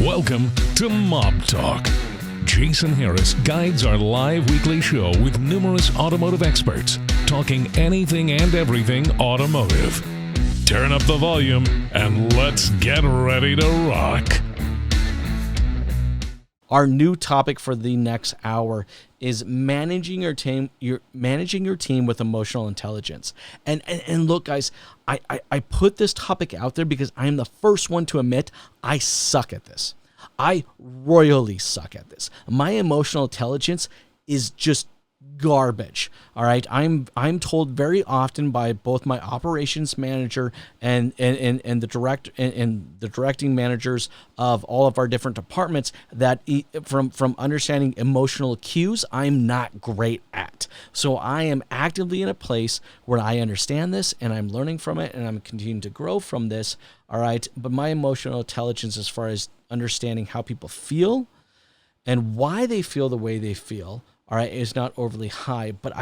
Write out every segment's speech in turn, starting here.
Welcome to Mob Talk. Jason Harris guides our live weekly show with numerous automotive experts talking anything and everything automotive. Turn up the volume and let's get ready to rock. Our new topic for the next hour is managing your team. You're managing your team with emotional intelligence. And look, guys, I put this topic out there because I'm the first one to admit I suck at this. I royally suck at this. My emotional intelligence is just garbage. All right. I'm told very often by both my operations manager and the directing managers of all of our different departments that from understanding emotional cues, I'm not great at. So I am actively in a place where I understand this and I'm learning from it and I'm continuing to grow from this. All right. But my emotional intelligence, as far as understanding how people feel and why they feel the way they feel, all right, is not overly high. But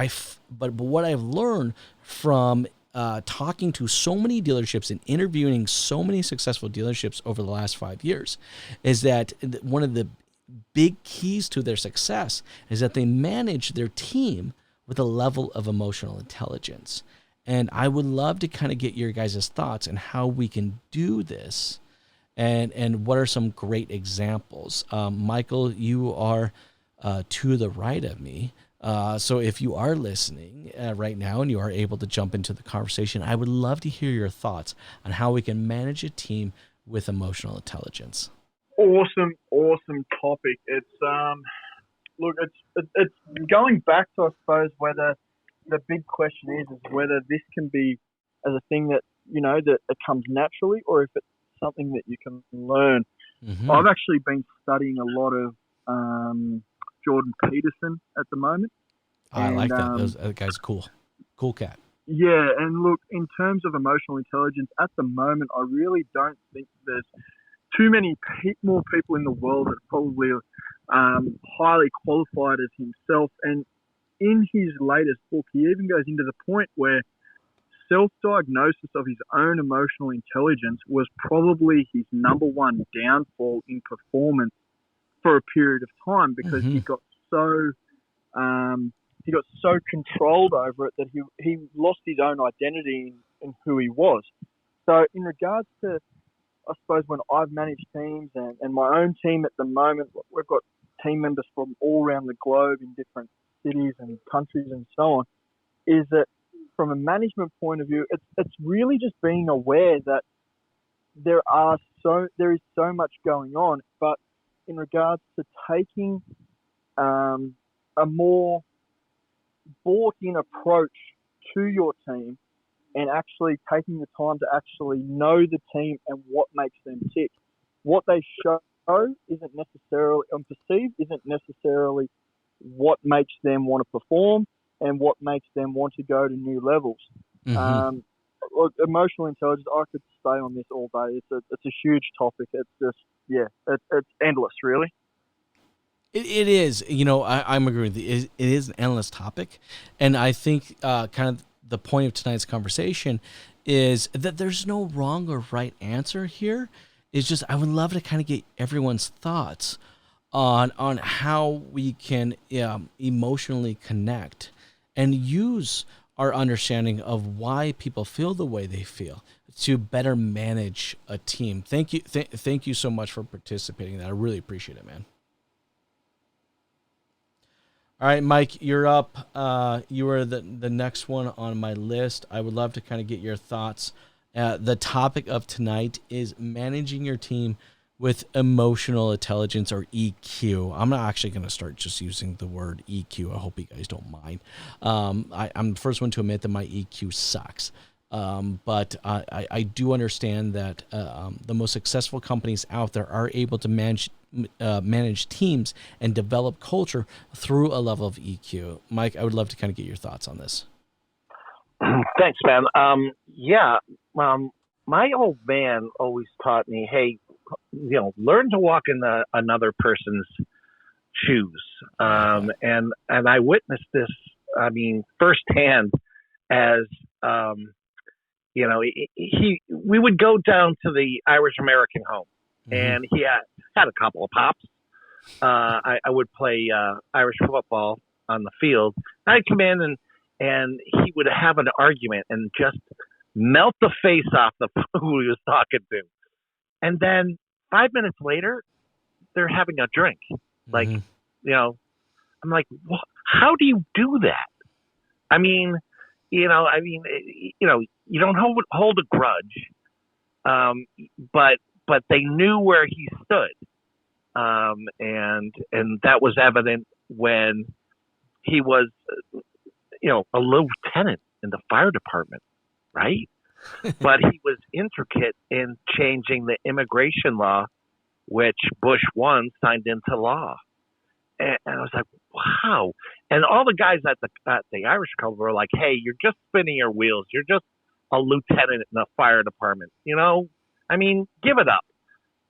what I've learned from talking to so many dealerships and interviewing so many successful dealerships over the last 5 years is that one of the big keys to their success is that they manage their team with a level of emotional intelligence. And I would love to kind of get your guys' thoughts on how we can do this and what are some great examples. Michael, you are to the right of me. So if you are listening right now and you are able to jump into the conversation, I would love to hear your thoughts on how we can manage a team with emotional intelligence. Awesome topic. It's look, it's going back to, I suppose, whether the big question is whether this can be as a thing that, that it comes naturally or if it's something that you can learn. Mm-hmm. I've actually been studying a lot of Jordan Peterson at the moment. I like that. That guy's cool. Cool cat. Yeah, and look, in terms of emotional intelligence, at the moment, I really don't think there's too many more people in the world that are probably highly qualified as himself. And in his latest book, he even goes into the point where self-diagnosis of his own emotional intelligence was probably his number one downfall in performance for a period of time because he got so controlled over it that he lost his own identity in who he was. So in regards to, I suppose, when I've managed teams and my own team at the moment, we've got team members from all around the globe in different cities and countries and so on, is that from a management point of view, it's really just being aware that there is so much going on, but in regards to taking a more bought-in approach to your team and actually taking the time to actually know the team and what makes them tick. What they show isn't necessarily, and perceive isn't necessarily what makes them want to perform and what makes them want to go to new levels. Mm-hmm. Look, emotional intelligence, I could stay on this all day. It's a huge topic. It's just, it's endless, really. It is. I'm agreeing with you. It is an endless topic. And I think kind of the point of tonight's conversation is that there's no wrong or right answer here. It's just I would love to kind of get everyone's thoughts on how we can emotionally connect and use our understanding of why people feel the way they feel to better manage a team. Thank you. Thank you so much for participating in that. I really appreciate it, man. All right, Mike, you're up. You are the next one on my list. I would love to kind of get your thoughts. The topic of tonight is managing your team with emotional intelligence, or EQ. I'm not actually going to start just using the word EQ. I hope you guys don't mind. I'm the first one to admit that my EQ sucks. But I do understand that the most successful companies out there are able to manage teams and develop culture through a level of EQ. Mike, I would love to kind of get your thoughts on this. Thanks, man. My old man always taught me, hey, learn to walk in another person's shoes. And I witnessed this, firsthand as, we would go down to the Irish American home and he had a couple of pops. I would play Irish football on the field. I'd come in and he would have an argument and just melt the face off the who he was talking to. And then 5 minutes later, they're having a drink. Like, you know, I'm like, how do you do that? I mean, you don't hold a grudge, but they knew where he stood, and that was evident when he was, a lieutenant in the fire department, right? But he was intricate in changing the immigration law, which Bush 1 signed into law. And I was like, wow. And all the guys at the Irish Club were like, hey, you're just spinning your wheels. You're just a lieutenant in the fire department. I mean, give it up.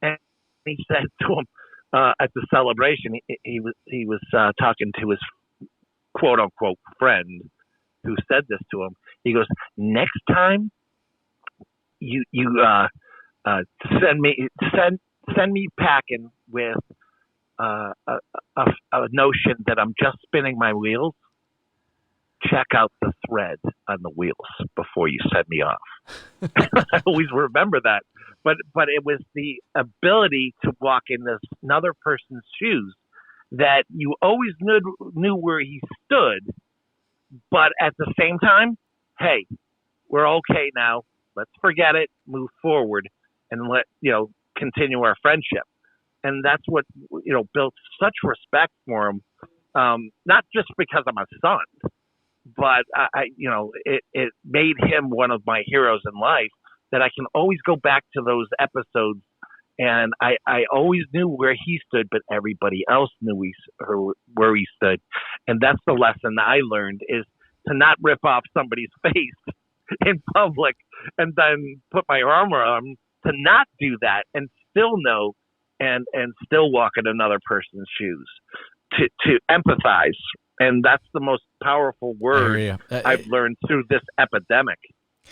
And he said to him at the celebration, he was talking to his quote unquote friend who said this to him. He goes, next time you send me packing with a notion that I'm just spinning my wheels, check out the thread on the wheels before you send me off. I always remember that. But it was the ability to walk in this another person's shoes that you always knew where he stood, but at the same time, hey, we're okay now. Let's forget it, move forward, and continue our friendship. And that's what, built such respect for him. Not just because I'm a son, but it made him one of my heroes in life, that I can always go back to those episodes. And I always knew where he stood, but everybody else knew where he stood. And that's the lesson that I learned, is to not rip off somebody's face in public and then put my arm around them, to not do that and still know and still walk in another person's shoes, to empathize. And that's the most powerful word I've learned through this epidemic.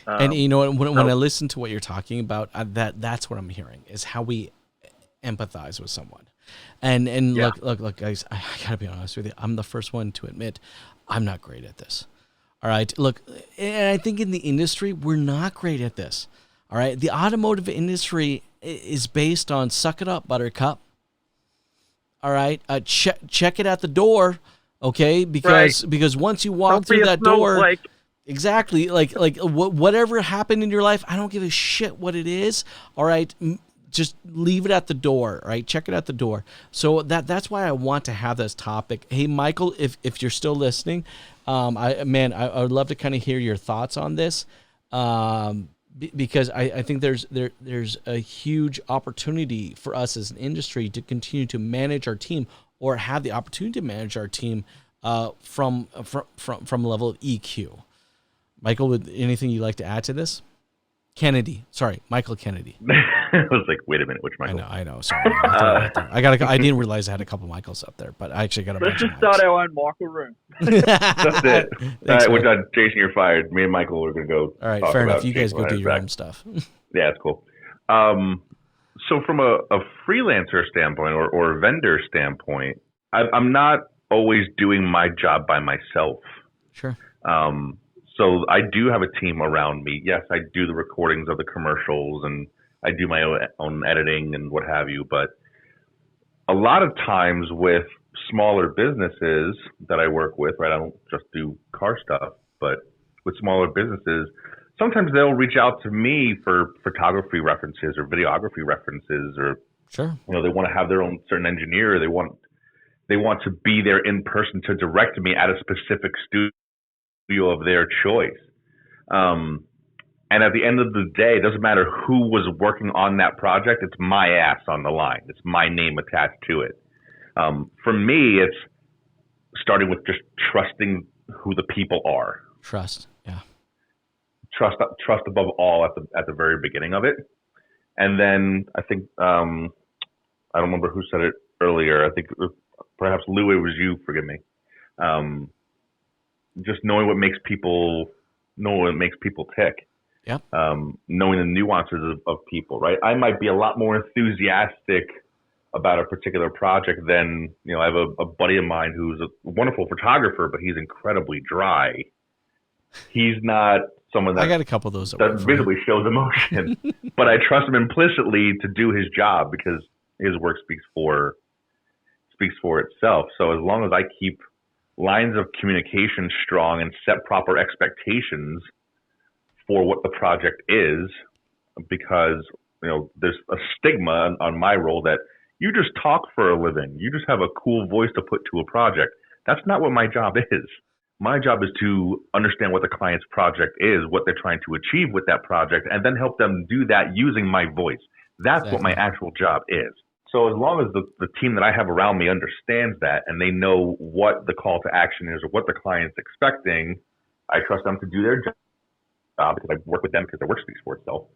And when I listen to what you're talking about, that's what I'm hearing, is how we empathize with someone. And look, guys, I gotta be honest with you. I'm the first one to admit I'm not great at this. All right, look, and I think in the industry we're not great at this. All right, the automotive industry is based on suck it up, buttercup. All right, check it at the door, okay? Because once you walk through that door. Exactly. Like whatever happened in your life, I don't give a shit what it is. All right. Just leave it at the door. All right. Check it at the door. So that's why I want to have this topic. Hey, Michael, if you're still listening, I would love to kind of hear your thoughts on this. Because I think there's a huge opportunity for us as an industry to continue to manage our team, or have the opportunity to manage our team from a level of EQ. Michael, would anything you'd like to add to this? Michael Kennedy. I was like, wait a minute, which Michael? I know. Sorry, I didn't realize I had a couple Michaels up there, but I actually got a bunch. Let's just start our own Michael room. That's it. All right, Jason, you're fired. Me and Michael are going to go. All right, fair enough. You guys go do your own stuff. Yeah, it's cool. So from a freelancer standpoint or a vendor standpoint, I'm not always doing my job by myself. Sure. So I do have a team around me. Yes, I do the recordings of the commercials, and I do my own editing and what have you. But a lot of times with smaller businesses that I work with, right, I don't just do car stuff, but with smaller businesses, sometimes they'll reach out to me for photography references or videography references, or sure, they want to have their own certain engineer. They want to be there in person to direct me at a specific studio of their choice. And at the end of the day, it doesn't matter who was working on that project. It's my ass on the line. It's my name attached to it. For me, it's starting with just trusting who the people are. Trust, yeah. Trust above all at the very beginning of it. And then I think, I don't remember who said it earlier. I think perhaps Lou, it was you, forgive me. Just knowing what makes people tick. Yep. Knowing the nuances of people, right? I might be a lot more enthusiastic about a particular project than, I have a buddy of mine who's a wonderful photographer, but he's incredibly dry. He's not someone I got a couple of those that visibly shows emotion, but I trust him implicitly to do his job because his work speaks for itself. So as long as I keep lines of communication strong and set proper expectations for what the project is, because there's a stigma on my role that you just talk for a living, you just have a cool voice to put to a project. That's not what my job is. My job is to understand what the client's project is, what they're trying to achieve with that project, and then help them do that using my voice. That's what my actual job is. So as long as the team that I have around me understands that and they know what the call to action is or what the client's expecting, I trust them to do their job because I work with them because their work speaks for itself.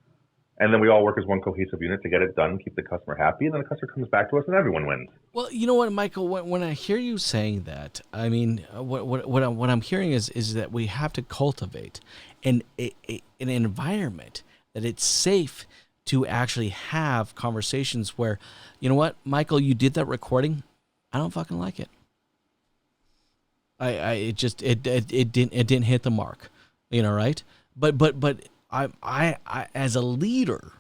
And then we all work as one cohesive unit to get it done, keep the customer happy, and then the customer comes back to us and everyone wins. Well, you know what, Michael, when I hear you saying that, I mean, what I'm hearing is that we have to cultivate an environment that it's safe to actually have conversations where, you know what, Michael, you did that recording. I don't fucking like it. It didn't hit the mark, right? But I as a leader,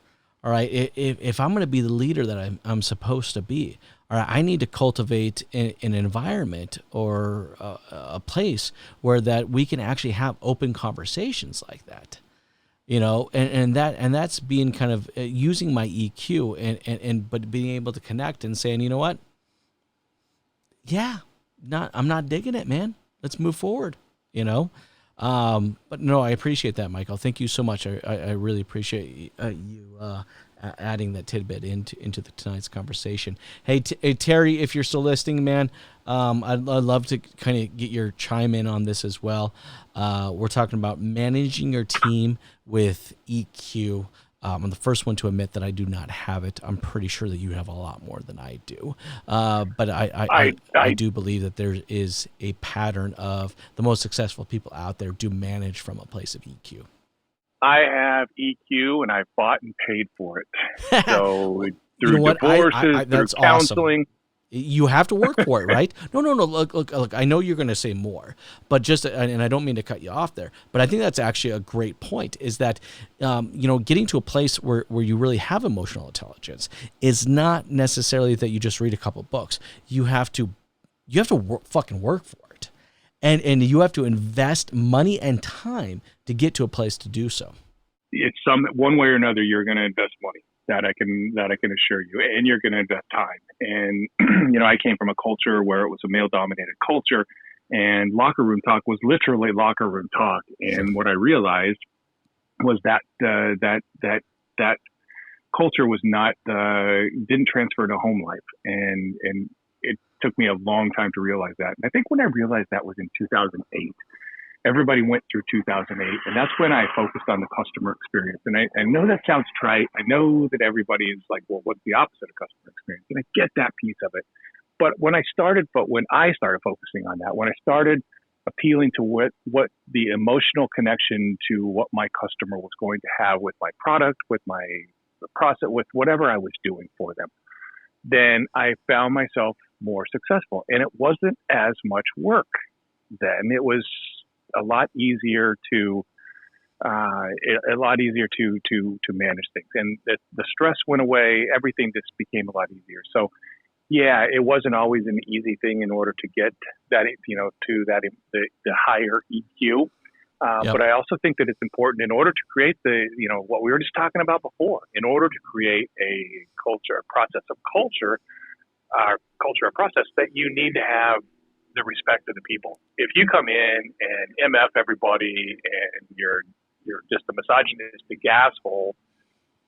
all right, if I'm going to be the leader that I'm supposed to be, all right, I need to cultivate an environment or a place where that we can actually have open conversations like that, and that's being kind of using my EQ but being able to connect and saying, you know what, I'm not digging it, man. Let's move forward, But no, I appreciate that, Michael. Thank you so much. I really appreciate you adding that tidbit into tonight's conversation. Hey, Terry, if you're still listening, man, I'd love to kind of get your chime in on this as well. We're talking about managing your team with EQ. I'm the first one to admit that I do not have it. I'm pretty sure that you have a lot more than I do. But I do believe that there is a pattern of the most successful people out there do manage from a place of EQ. I have EQ and I bought and paid for it. So through divorces, through counseling. Awesome. You have to work for it, right? No. Look. I know you're going to say more, but and I don't mean to cut you off there, but I think that's actually a great point. Is that, getting to a place where you really have emotional intelligence is not necessarily that you just read a couple of books. You have to fucking work for it, and you have to invest money and time to get to a place to do so. It's one way or another. You're going to invest money. That I can assure you, and you're going to invest time. And I came from a culture where it was a male-dominated culture, and locker room talk was literally locker room talk. And what I realized was that that culture was not didn't transfer to home life, and it took me a long time to realize that. And I think when I realized that was in 2008. Everybody went through 2008, and that's when I focused on the customer experience. And I know that sounds trite. I know that everybody is like, well, what's the opposite of customer experience? And I get that piece of it. But when I started focusing on that, when I started appealing to what the emotional connection to what my customer was going to have with my product, with my process, with whatever I was doing for them, then I found myself more successful. And it wasn't as much work then. It was a lot easier to manage things, and the stress went away. Everything just became a lot easier. So, yeah, it wasn't always an easy thing in order to get that, to that the higher EQ. Yep. But I also think that it's important in order to create what we were just talking about before. In order to create a process, that you need to have the respect of the people. If you come in and MF everybody and you're just a misogynistic asshole,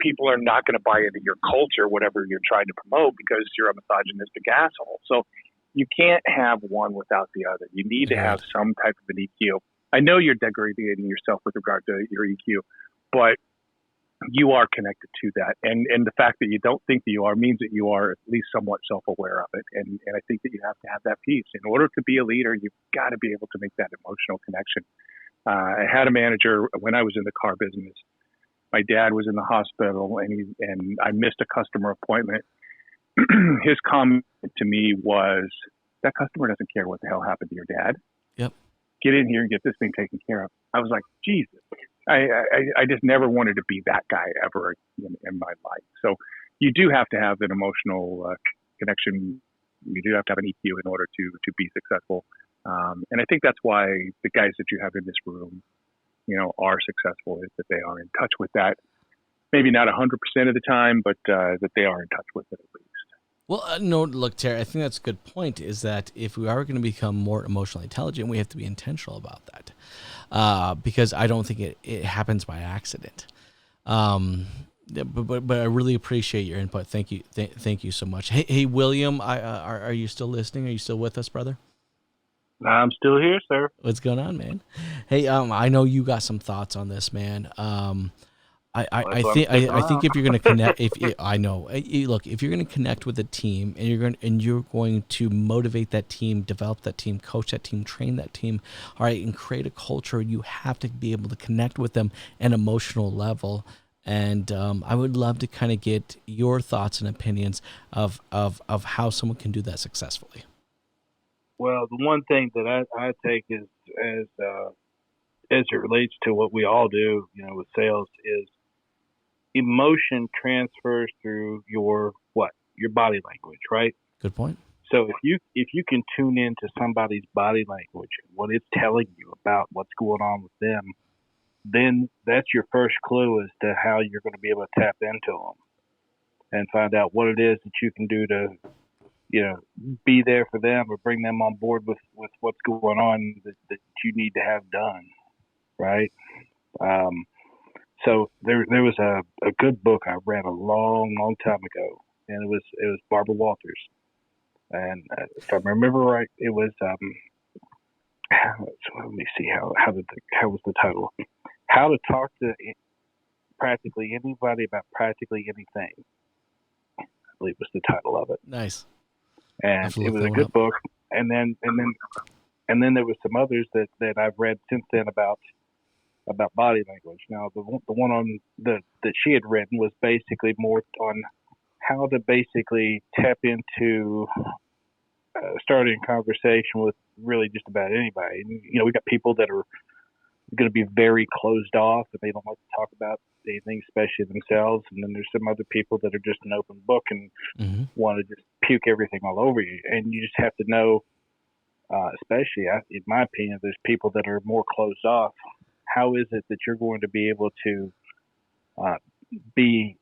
people are not going to buy into your culture, whatever you're trying to promote, because you're a misogynistic asshole. So you can't have one without the other. You need to have some type of an EQ. I know you're degrading yourself with regard to your EQ, but you are connected to that. And the fact that you don't think that you are means that you are at least somewhat self-aware of it. And I think that you have to have that piece. In order to be a leader, you've got to be able to make that emotional connection. I had a manager when I was in the car business my dad was in the hospital and I missed a customer appointment. His comment to me was, that customer doesn't care what the hell happened to your dad. Yep. Get in here and get this thing taken care of. I was like, Jesus. I just never wanted to be that guy ever in my life. So you do have to have an emotional connection. You do have to have an EQ in order to be successful. And I think that's why the guys that you have in this room, are successful, is that they are in touch with that. Maybe not 100% of the time, but that they are in touch with it at least. Well, no, look, Terry, I think that's a good point, is that if we are going to become more emotionally intelligent, we have to be intentional about that, because I don't think it happens by accident. But I really appreciate your input. Thank you. Thank you so much. Hey, William, are you still listening? Are you still with us, brother? I'm still here, sir. What's going on, man? Hey, I know you got some thoughts on this, man. I think if you're going to connect, if you're going to connect with a team and you're going to motivate that team, develop that team, coach that team, train that team, all right, and create a culture, you have to be able to connect with them at an emotional level. And I would love to kind of get your thoughts and opinions of how someone can do that successfully. Well, the one thing that I take is as it relates to what we all do, with sales, is emotion transfers through your body language, right? Good point. So if you can tune into somebody's body language and what it's telling you about what's going on with them, then that's your first clue as to how you're going to be able to tap into them and find out what it is that you can do to, be there for them or bring them on board with what's going on that you need to have done, right? So there was a good book I read a long time ago, and it was Barbara Walters, and if I remember right, it was so let me see how was the title? How to Talk to Practically Anybody About Practically Anything, I believe was the title of it. Nice. And it was a good book. And then there was some others that I've read since then about body language. Now the one on that she had written was basically more on how to basically tap into starting a conversation with really just about anybody. And, we got people that are going to be very closed off and they don't like to talk about anything, especially themselves. And then there's some other people that are just an open book and want to just puke everything all over you. And you just have to know, especially in my opinion, there's people that are more closed off. How is it that you're going to be able to be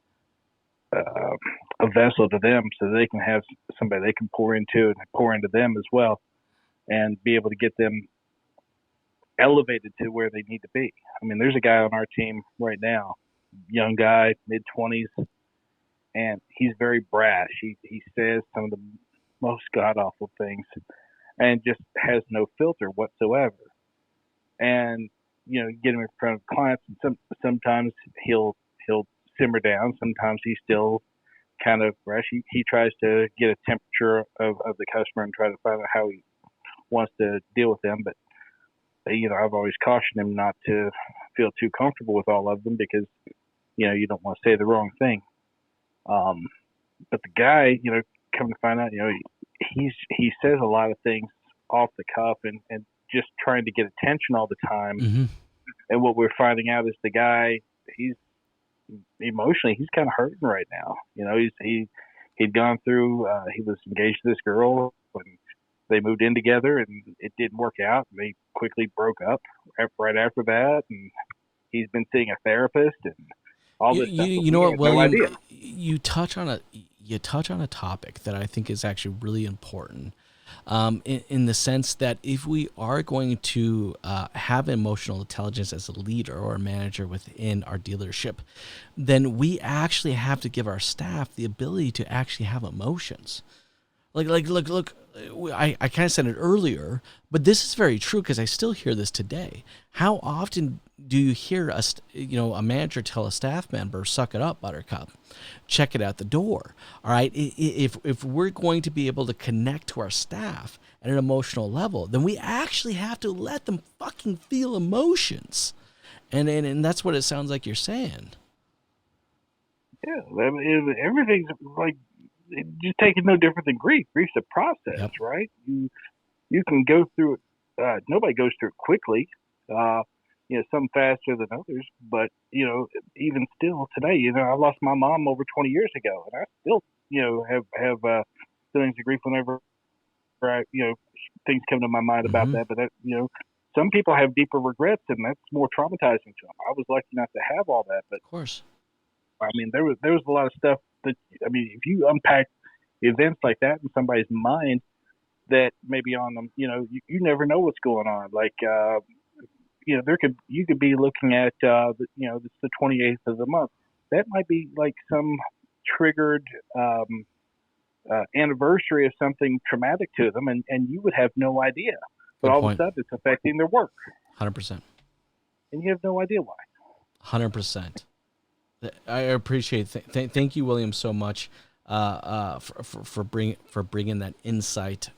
a vessel to them so they can have somebody they can pour into and pour into them as well, and be able to get them elevated to where they need to be? I mean, there's a guy on our team right now, young guy, mid-20s, and he's very brash. He says some of the most god-awful things and just has no filter whatsoever. And, get him in front of clients, and sometimes he'll simmer down. Sometimes he's still kind of fresh. He tries to get a temperature of the customer and try to find out how he wants to deal with them. But, I've always cautioned him not to feel too comfortable with all of them because, you don't want to say the wrong thing. But the guy, come to find out, he says a lot of things off the cuff and just trying to get attention all the time. Mm-hmm. And what we're finding out is the guy, he's emotionally, he's kind of hurting right now. He'd gone through, he was engaged to this girl and they moved in together and it didn't work out. They quickly broke up right after that. And he's been seeing a therapist and all this stuff. You know what, William, you touch on a topic that I think is actually really important. In the sense that if we are going to have emotional intelligence as a leader or a manager within our dealership, then we actually have to give our staff the ability to actually have emotions. Look, I kind of said it earlier, but this is very true because I still hear this today. How often do you hear a manager tell a staff member, "Suck it up, Buttercup, check it out the door"? All right, if we're going to be able to connect to our staff at an emotional level, then we actually have to let them fucking feel emotions, and that's what it sounds like you're saying. Yeah, I mean, everything's like just taking no different than grief. Grief's a process, right? You can go through it. Nobody goes through it quickly. Some faster than others. But even still today, I lost my mom over 20 years ago, and I still, have feelings of grief whenever things come to my mind about that. But that, some people have deeper regrets, and that's more traumatizing to them. I was lucky not to have all that, but Of course. I mean, there was a lot of stuff that, I mean, if you unpack events like that in somebody's mind, that maybe on them, you never know what's going on. Like, you could be looking at, it's the 28th of the month. That might be like some triggered anniversary of something traumatic to them, and you would have no idea. But all of a sudden, it's affecting their work. 100%. And you have no idea why. 100%. I appreciate it. Thank you, William, so much for bringing that insight.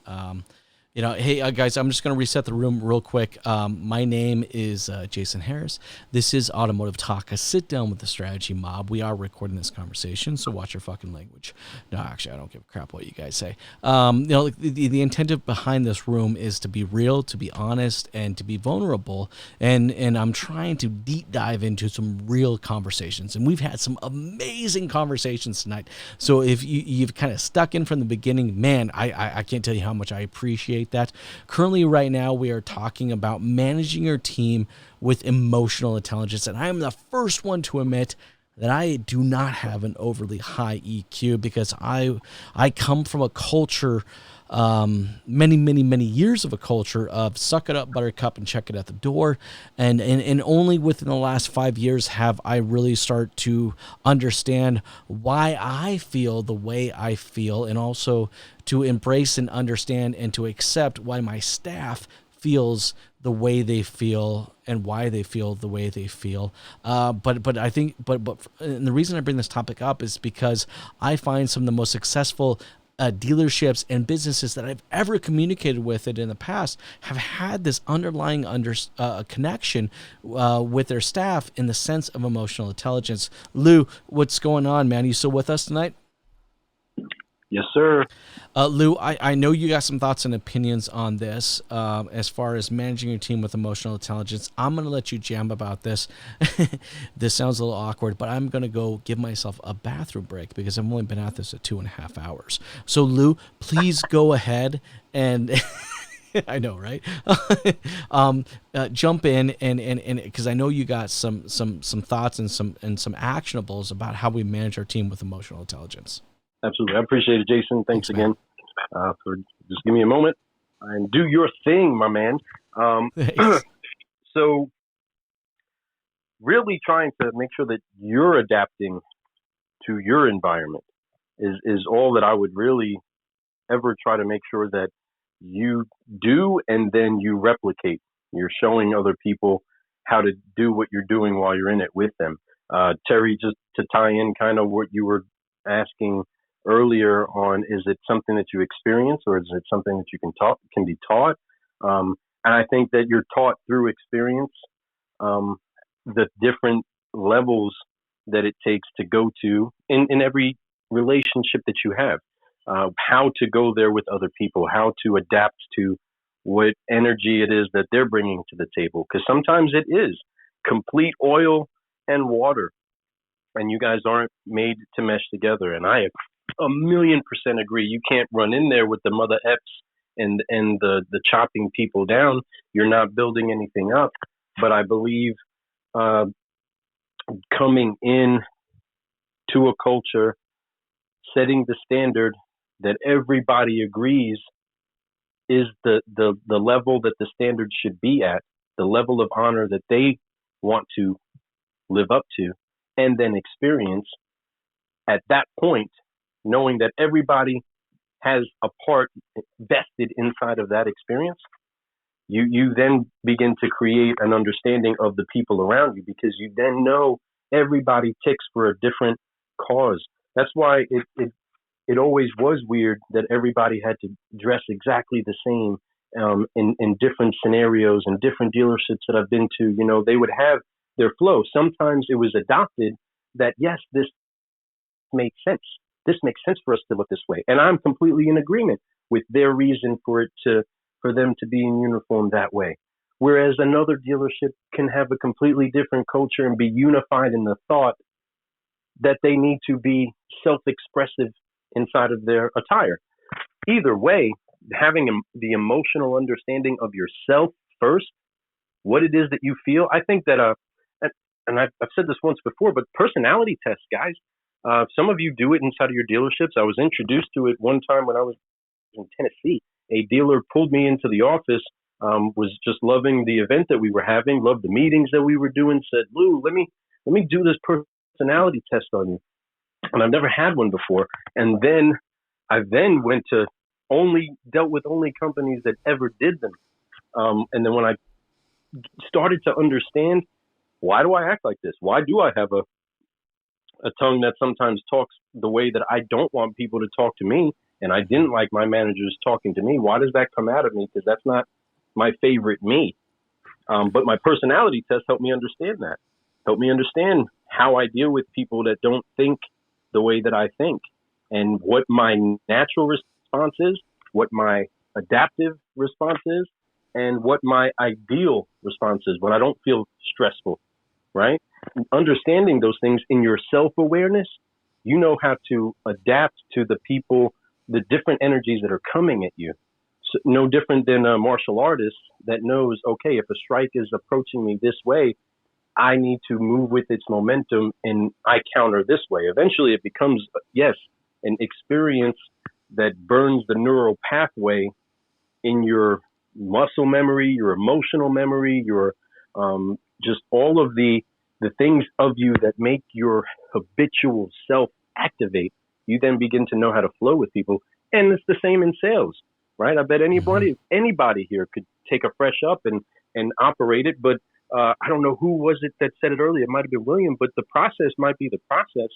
Hey, guys, I'm just going to reset the room real quick. My name is Jason Harris. This is Automotive Talk, a sit down with the strategy mob. We are recording this conversation, so watch your fucking language. No, actually, I don't give a crap what you guys say. The intent behind this room is to be real, to be honest, and to be vulnerable. And I'm trying to deep dive into some real conversations. And we've had some amazing conversations tonight. So if you've kind of stuck in from the beginning, man, I can't tell you how much I appreciate that. Currently, right now, we are talking about managing your team with emotional intelligence. And I am the first one to admit that I do not have an overly high EQ, because I come from a culture, many years of a culture of suck it up, buttercup, and check it at the door. And only within the last 5 years have I really start to understand why I feel the way I feel, and also to embrace and understand and to accept why my staff feels the way they feel and why they feel the way they feel. But I think, and the reason I bring this topic up is because I find some of the most successful dealerships and businesses that I've ever communicated with it in the past have had this underlying connection with their staff in the sense of emotional intelligence. Lou, what's going on, man? You still with us tonight? Yes, sir. Lou, I know you got some thoughts and opinions on this as far as managing your team with emotional intelligence. I'm going to let you jam about this. This sounds a little awkward, but I'm going to go give myself a bathroom break because I've only been at this at 2.5 hours. So, Lou, please go ahead and... I know, right? Jump in and because I know you got some thoughts and some actionables about how we manage our team with emotional intelligence. Absolutely. I appreciate it, Jason. Thanks again for just give me a moment and do your thing, my man. So really trying to make sure that you're adapting to your environment is all that I would really ever try to make sure that you do, and then you replicate. You're showing other people how to do what you're doing while you're in it with them. Terry, just to tie in kind of what you were asking earlier on, is it something that you experience, or is it something that you can be taught? And I think that you're taught through experience, the different levels that it takes to go to in every relationship that you have, how to go there with other people, how to adapt to what energy it is that they're bringing to the table. Because sometimes it is complete oil and water, and you guys aren't made to mesh together. And I 1,000,000% agree. You can't run in there with the mother F's and the chopping people down. You're not building anything up. But I believe coming in to a culture, setting the standard that everybody agrees is the level that the standard should be at, the level of honor that they want to live up to, and then experience at that point, knowing that everybody has a part vested inside of that experience. You then begin to create an understanding of the people around you, because you then know everybody ticks for a different cause. That's why it always was weird that everybody had to dress exactly the same in different scenarios and different dealerships that I've been to. They would have their flow. Sometimes it was adopted that, yes, this made sense. This makes sense for us to look this way. And I'm completely in agreement with their reason for them to be in uniform that way. Whereas another dealership can have a completely different culture and be unified in the thought that they need to be self-expressive inside of their attire. Either way, having the emotional understanding of yourself first, what it is that you feel. I think that, and I've said this once before, but personality tests, guys. Some of you do it inside of your dealerships. I was introduced to it one time when I was in Tennessee. A dealer pulled me into the office, was just loving the event that we were having, loved the meetings that we were doing, said, Lou, let me do this personality test on you. And I've never had one before. And then I went to dealt with only companies that ever did them. And then when I started to understand, why do I act like this? Why do I have a tongue that sometimes talks the way that I don't want people to talk to me? And I didn't like my managers talking to me. Why does that come out of me? Because that's not my favorite me. But my personality test helped me understand that. Helped me understand how I deal with people that don't think the way that I think, and what my natural response is, what my adaptive response is, and what my ideal response is when I don't feel stressful, right? Understanding those things in your self-awareness, you know how to adapt to the people, the different energies that are coming at you. So, no different than a martial artist that knows, okay, if a strike is approaching me this way, I need to move with its momentum and I counter this way. Eventually it becomes, yes, an experience that burns the neural pathway in your muscle memory, your emotional memory, your just all of the things of you that make your habitual self activate. You then begin to know how to flow with people. And it's the same in sales, right? I bet anybody here could take a fresh up and operate it. But I don't know who was it that said it earlier. It might have been William, but the process might be the process.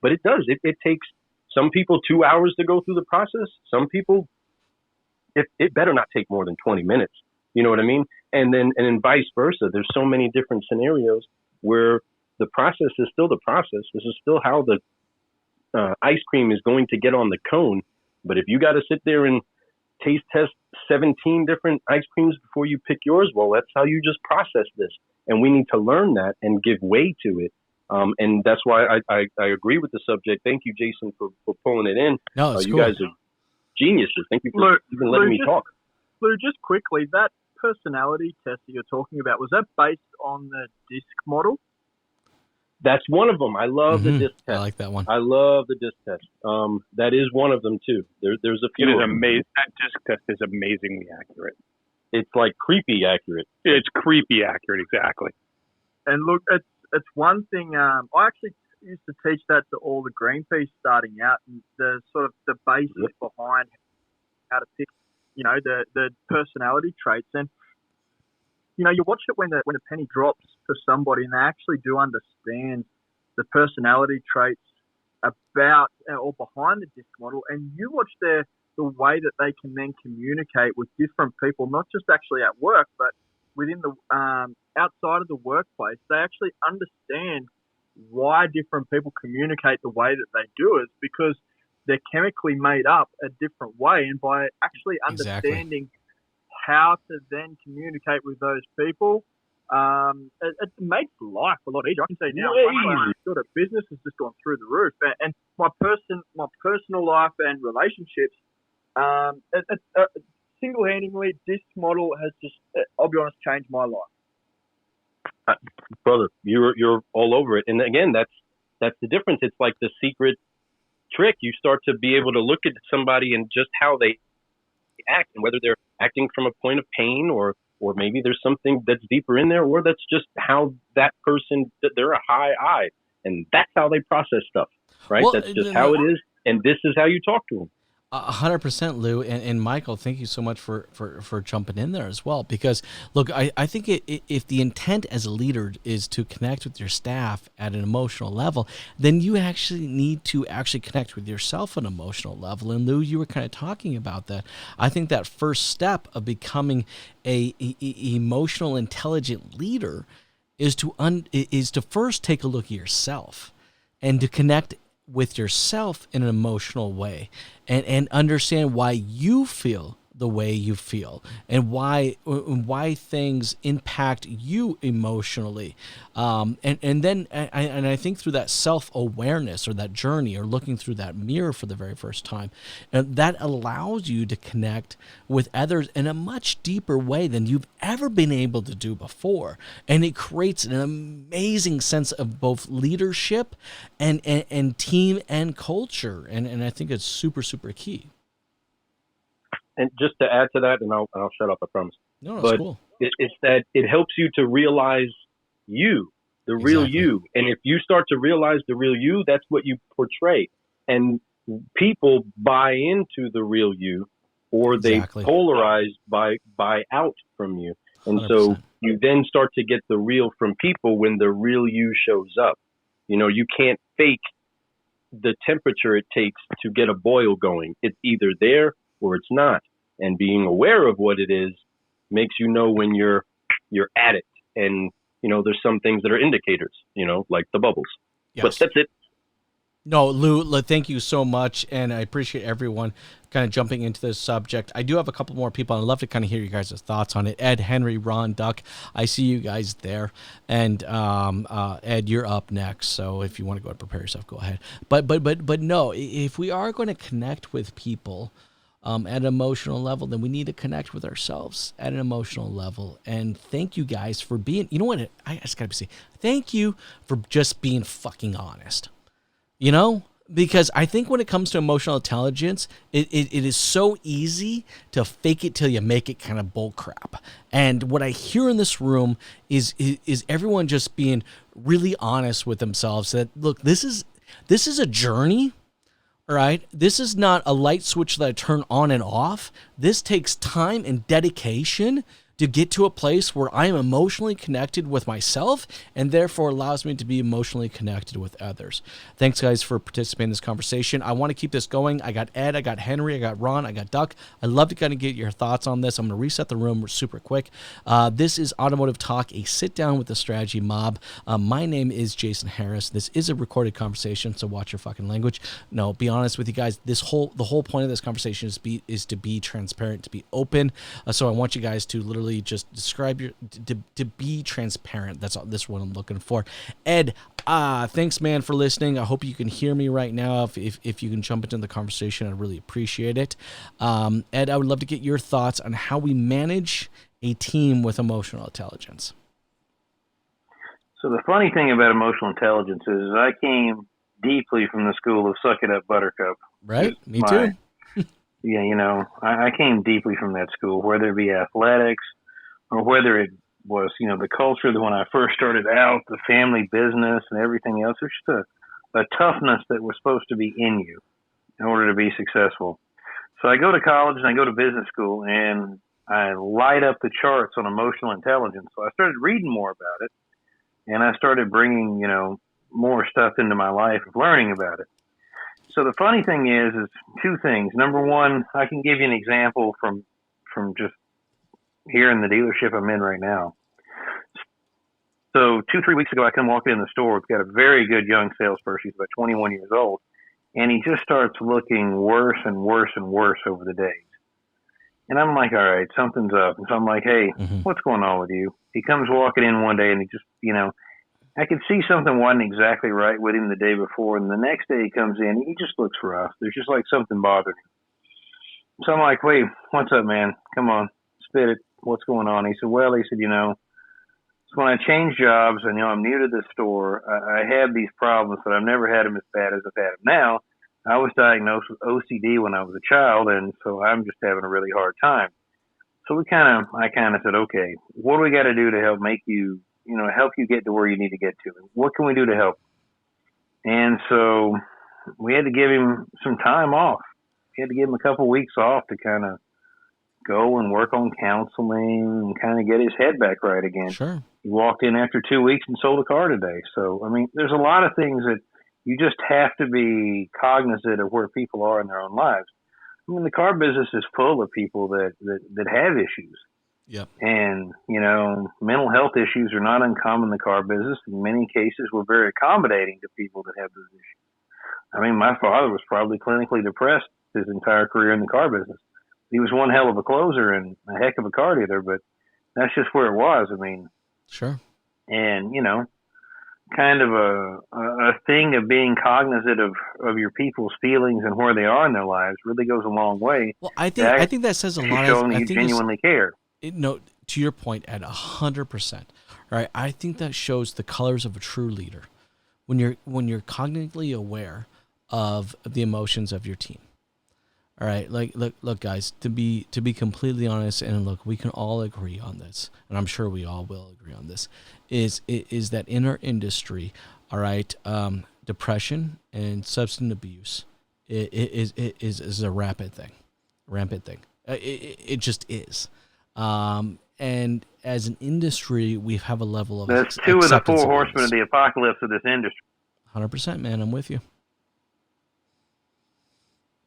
But it does. It takes some people 2 hours to go through the process. Some people, it better not take more than 20 minutes. You know what I mean? And then vice versa. There's so many different scenarios where the process is still the process. This is still how the ice cream is going to get on the cone. But if you got to sit there and taste test 17 different ice creams before you pick yours, well, that's how you just process this. And we need to learn that and give way to it. And that's why I agree with the subject. Thank you, Jason, for pulling it in. No, it's you cool. guys are geniuses. Thank you for even letting me talk. Lou, just quickly, that personality test that you're talking about, was that based on the DISC model? That's one of them. I love the DISC test. I like that one. I love the DISC test. That is one of them too. There's a few. It is amazing. That DISC test is amazingly accurate. It's like creepy accurate. It's creepy accurate, exactly. And look, it's one thing. I actually used to teach that to all the Greenpeace starting out, and the sort of the basis behind how to pick, the personality traits. And you watch it when the penny drops for somebody, and they actually do understand the personality traits about or behind the DISC model, and you watch the way that they can then communicate with different people, not just actually at work, but within the outside of the workplace. They actually understand why different people communicate the way that they do it, because they're chemically made up a different way, and by actually understanding how to then communicate with those people, it makes life a lot easier. I can say now, my sort of business has just gone through the roof, and my personal life and relationships, single-handedly, this model has just, I'll be honest, changed my life. Brother, you're all over it, and again, that's the difference. It's like the secret trick. You start to be able to look at somebody and just how they act, and whether they're acting from a point of pain or maybe there's something that's deeper in there, or that's just how that person, they're a high I, and that's how they process stuff, right? Well, that's just how it is, and this is how you talk to them. 100%, Lou, and Michael, thank you so much for jumping in there as well. Because look, I think if the intent as a leader is to connect with your staff at an emotional level, then you actually need to actually connect with yourself on an emotional level. And Lou, you were kind of talking about that. I think that first step of becoming a emotional, intelligent leader is to first take a look at yourself and to connect with yourself in an emotional way, and understand why you feel the way you feel, and why things impact you emotionally, and then I think through that self-awareness, or that journey, or looking through that mirror for the very first time, that allows you to connect with others in a much deeper way than you've ever been able to do before, and it creates an amazing sense of both leadership and team and culture, and I think it's super, super key. And just to add to that, and I'll shut up, I promise. No, but cool. It's that it helps you to realize you, the real you. And if you start to realize the real you, that's what you portray. And people buy into the real you, or they polarize by out from you. And 100%. So you then start to get the real from people when the real you shows up. You know, you can't fake the temperature it takes to get a boil going. It's either there or it's not. And being aware of what it is makes you know when you're at it. And, you know, there's some things that are indicators, you know, like the bubbles. Yes. But that's it. No, Lou, thank you so much. And I appreciate everyone kind of jumping into this subject. I do have a couple more people. I'd love to kind of hear you guys' thoughts on it. Ed, Henry, Ron, Duck, I see you guys there. And Ed, you're up next. So if you want to go and prepare yourself, go ahead. But no, if we are going to connect with people at an emotional level, then we need to connect with ourselves at an emotional level. And thank you guys for being, you know what, I just gotta say, thank you for just being fucking honest. You know, because I think when it comes to emotional intelligence, it is so easy to fake it till you make it kind of bull crap. And what I hear in this room is everyone just being really honest with themselves that, look, this is a journey. All right. This is not a light switch that I turn on and off. This takes time and dedication to get to a place where I am emotionally connected with myself, and therefore allows me to be emotionally connected with others. Thanks, guys, for participating in this conversation. I want to keep this going. I got Ed, I got Henry, I got Ron, I got Duck. I'd love to kind of get your thoughts on this. I'm going to reset the room super quick. This is Automotive Talk, a sit-down with the strategy mob. My name is Jason Harris. This is a recorded conversation, so watch your fucking language. No, be honest with you guys. The whole point of this conversation is to be transparent, to be open. So I want you guys to literally just describe to be transparent. That's what I'm looking for. Ed, thanks, man, for listening. I hope you can hear me right now. If you can jump into the conversation, I'd really appreciate it. Ed, I would love to get your thoughts on how we manage a team with emotional intelligence. So the funny thing about emotional intelligence is I came deeply from the school of suck it up, buttercup. Right? Me too. Yeah, you know, I came deeply from that school, whether it be athletics, or whether it was, you know, the culture that when I first started out, the family business and everything else. There's just a toughness that was supposed to be in you in order to be successful. So I go to college and I go to business school and I light up the charts on emotional intelligence. So I started reading more about it, and I started bringing, you know, more stuff into my life of learning about it. So the funny thing is two things. Number one, I can give you an example from just here in the dealership I'm in right now. So 2-3 weeks ago, I come walking in the store. We've got a very good young salesperson. He's about 21 years old, and he just starts looking worse and worse and worse over the days. And I'm like, all right, something's up. And so I'm like, hey, what's going on with you? He comes walking in one day, and he just, you know, I could see something wasn't exactly right with him the day before, and the next day he comes in, he just looks rough. There's just like something bothering him. So I'm like, wait, what's up, man? Come on, spit it. What's going on? He said, well, you know, so when I change jobs, and, you know, I'm new to this store, I have these problems, but I've never had them as bad as I've had them now. I was diagnosed with OCD when I was a child, and so I'm just having a really hard time. So I kind of said, okay, what do we got to do to help make you, you know, help you get to where you need to get to? What can we do to help? And so we had to give him some time off. We had to give him a couple of weeks off to kind of go and work on counseling and kind of get his head back right again. Sure. He walked in after 2 weeks and sold a car today. So, I mean, there's a lot of things that you just have to be cognizant of where people are in their own lives. I mean, the car business is full of people that have issues. Yep. And, you know, mental health issues are not uncommon in the car business. In many cases, we're very accommodating to people that have those issues. I mean, my father was probably clinically depressed his entire career in the car business. He was one hell of a closer and a heck of a car dealer, but that's just where it was. I mean, Sure. and kind of a thing of being cognizant of your people's feelings and where they are in their lives really goes a long way. Well, I think that says a lot. Showing I you think genuinely care. No, to your point, at 100%. Right. I think that shows the colors of a true leader when you're cognitively aware of the emotions of your team. All right, like look, guys. To be completely honest, and look, we can all agree on this, and I'm sure we all will agree on this. Is that in our industry, all right, depression and substance abuse is a rampant thing. It just is. And as an industry, we have a level of That's two of the four horsemen of the apocalypse of this industry. 100%, man. I'm with you.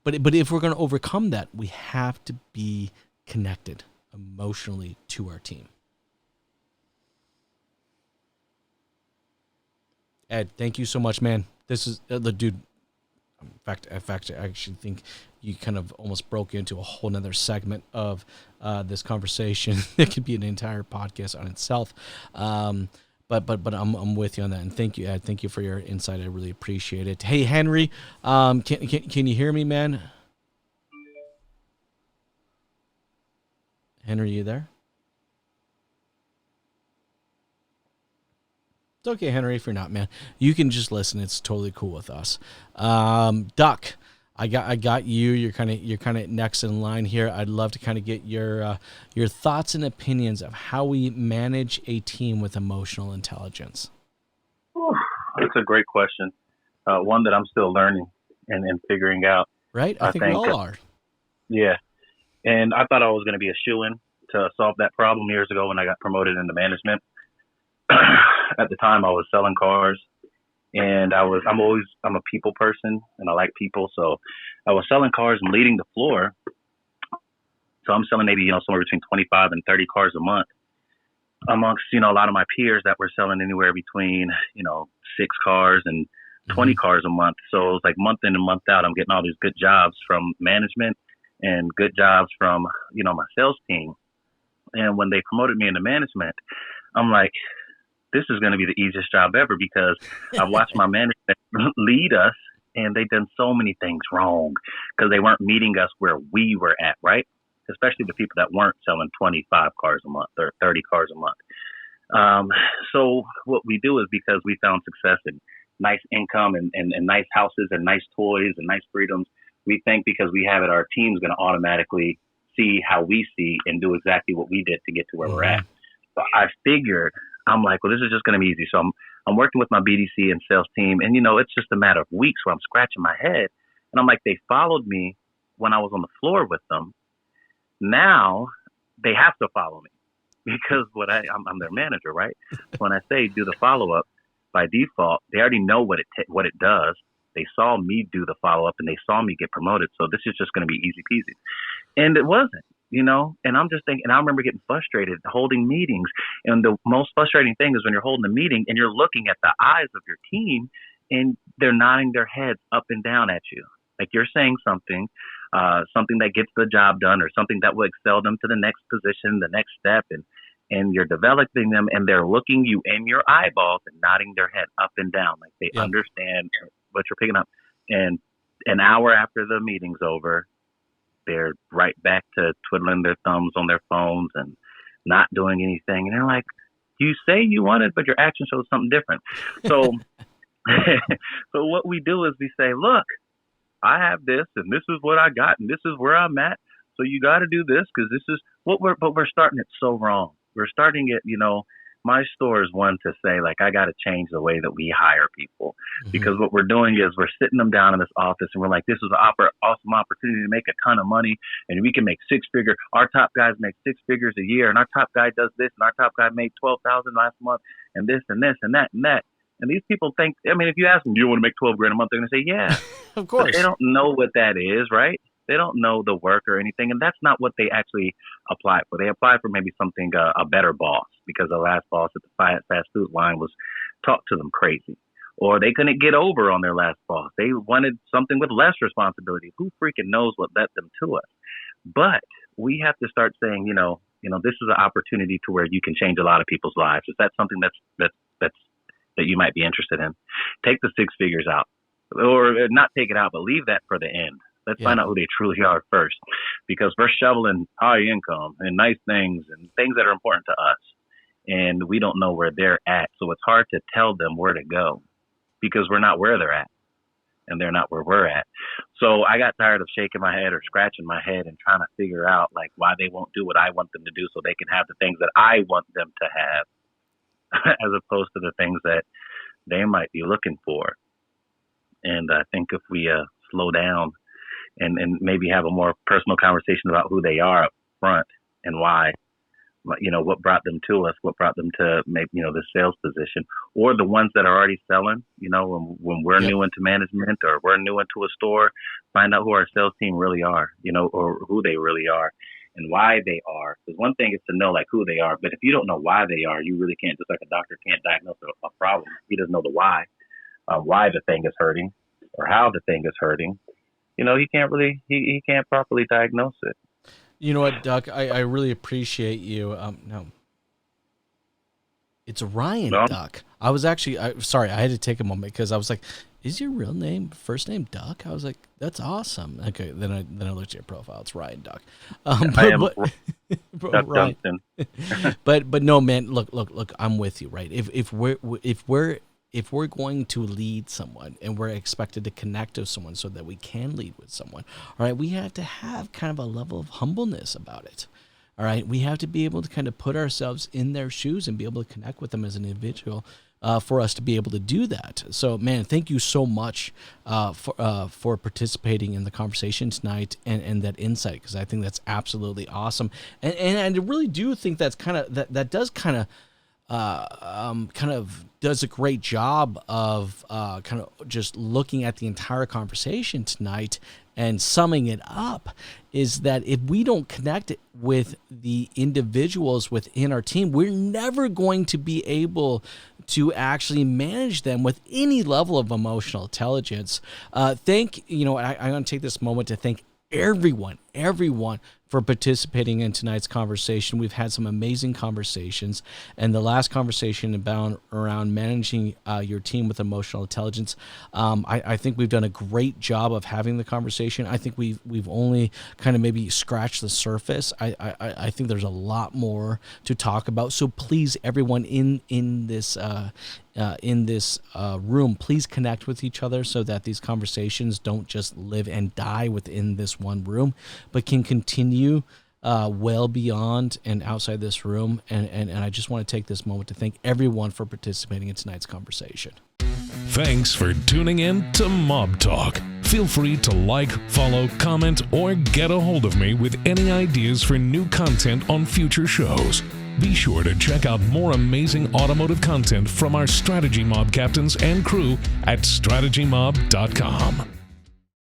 But if we're going to overcome that, we have to be connected emotionally to our team. Ed, thank you so much, man. This is the dude. In fact, I actually think you kind of almost broke into a whole nother segment of this conversation. It could be an entire podcast on itself. But I'm with you on that, and thank you, Ed. Thank you for your insight. I really appreciate it. Hey, Henry, can you hear me, man? Henry, you there? It's okay, Henry, if you're not, man. You can just listen. It's totally cool with us. Duck, I got you. You're kind of next in line here. I'd love to kind of get your thoughts and opinions of how we manage a team with emotional intelligence. That's a great question. One that I'm still learning and figuring out. Right? I think we all are. Yeah. And I thought I was going to be a shoo-in to solve that problem years ago when I got promoted into management. At the time, I was selling cars, and I'm a people person, and I like people. So I was selling cars and leading the floor. So I'm selling maybe, somewhere between 25 and 30 cars a month amongst, a lot of my peers that were selling anywhere between, 6 cars and 20 cars a month. So it was like month in and month out, I'm getting all these good jobs from management and good jobs from, my sales team. And when they promoted me into management, I'm like, this is going to be the easiest job ever, because I've watched my management lead us, and they've done so many things wrong because they weren't meeting us where we were at, right? Especially the people that weren't selling 25 cars a month or 30 cars a month. So what we do is, because we found success in nice income and nice houses and nice toys and nice freedoms, we think because we have it, our team's going to automatically see how we see and do exactly what we did to get to where we're at. So I figured, I'm like, well, this is just going to be easy. So I'm working with my BDC and sales team, and it's just a matter of weeks where I'm scratching my head, and I'm like, they followed me when I was on the floor with them. Now they have to follow me because I'm their manager, right? When I say do the follow up, by default, they already know what it does. They saw me do the follow up, and they saw me get promoted. So this is just going to be easy peasy, and it wasn't. And I'm just thinking, and I remember getting frustrated holding meetings. And the most frustrating thing is when you're holding a meeting and you're looking at the eyes of your team and they're nodding their heads up and down at you. Like you're saying something that gets the job done, or something that will excel them to the next position, the next step. And you're developing them, and they're looking you in your eyeballs and nodding their head up and down. Like they understand what you're picking up. And an hour after the meeting's over, they're right back to twiddling their thumbs on their phones and not doing anything. And they're like, you say you want it, but your action shows something different. So, so what we do is we say, look, I have this, and this is what I got, and this is where I'm at. So you got to do this, because this is what but we're starting it so wrong. We're starting it, my store is one to say, like, I got to change the way that we hire people, because what we're doing is we're sitting them down in this office, and we're like, this is an awesome opportunity to make a ton of money, and we can make 6-figure. Our top guys make 6 figures a year, and our top guy does this, and our top guy made $12,000 last month, and this and this and that and that. And these people think, if you ask them, do you want to make $12,000 a month? They're going to say, yeah. Of course. But they don't know what that is, right? They don't know the work or anything, and that's not what they actually apply for. They apply for maybe something, a better boss, because the last boss at the fast food line was talk to them crazy, or they couldn't get over on their last boss. They wanted something with less responsibility. Who freaking knows what led them to us? But we have to start saying, this is an opportunity to where you can change a lot of people's lives. Is that something that you might be interested in? Take the 6 figures out, or not take it out, but leave that for the end. Let's find out who they truly are first, because we're shoveling high income and nice things and things that are important to us, and we don't know where they're at. So it's hard to tell them where to go because we're not where they're at and they're not where we're at. So I got tired of shaking my head or scratching my head and trying to figure out like why they won't do what I want them to do so they can have the things that I want them to have as opposed to the things that they might be looking for. And I think if we slow down and maybe have a more personal conversation about who they are up front and why, what brought them to us, what brought them to make, the sales position, or the ones that are already selling, when we're new into management or we're new into a store, find out who our sales team really are, or who they really are and why they are. Because one thing is to know like who they are, but if you don't know why they are, you really can't, just like a doctor can't diagnose a problem. He doesn't know the why the thing is hurting or how the thing is hurting. He can't really, he can't properly diagnose it. You know what, Duck? I really appreciate you. No, it's Ryan Duck. I was actually sorry. I had to take a moment because I was like, "Is your real name, first name Duck?" I was like, "That's awesome." Okay, then I looked at your profile. It's Ryan Duck. Duck Ryan. Dunston. but no, man. Look. I'm with you, right? If we're going to lead someone and we're expected to connect with someone so that we can lead with someone, all right, we have to have kind of a level of humbleness about it. All right, we have to be able to kind of put ourselves in their shoes and be able to connect with them as an individual for us to be able to do that. So, man, thank you so much for participating in the conversation tonight and that insight, because I think that's absolutely awesome. And I really do think that's kind of that does kind of does a great job of kind of just looking at the entire conversation tonight and summing it up, is that if we don't connect with the individuals within our team, we're never going to be able to actually manage them with any level of emotional intelligence. I want to take this moment to thank everyone for participating in tonight's conversation. We've had some amazing conversations, and the last conversation around managing your team with emotional intelligence, I think we've done a great job of having the conversation. I think we've only kind of maybe scratched the surface. I think there's a lot more to talk about. So please, everyone in this room, please connect with each other so that these conversations don't just live and die within this one room, but can continue well beyond and outside this room. And I just want to take this moment to thank everyone for participating in tonight's conversation. Thanks for tuning in to Mob Talk. Feel free to like, follow, comment, or get a hold of me with any ideas for new content on future shows. Be sure to check out more amazing automotive content from our Strategy Mob captains and crew at strategymob.com.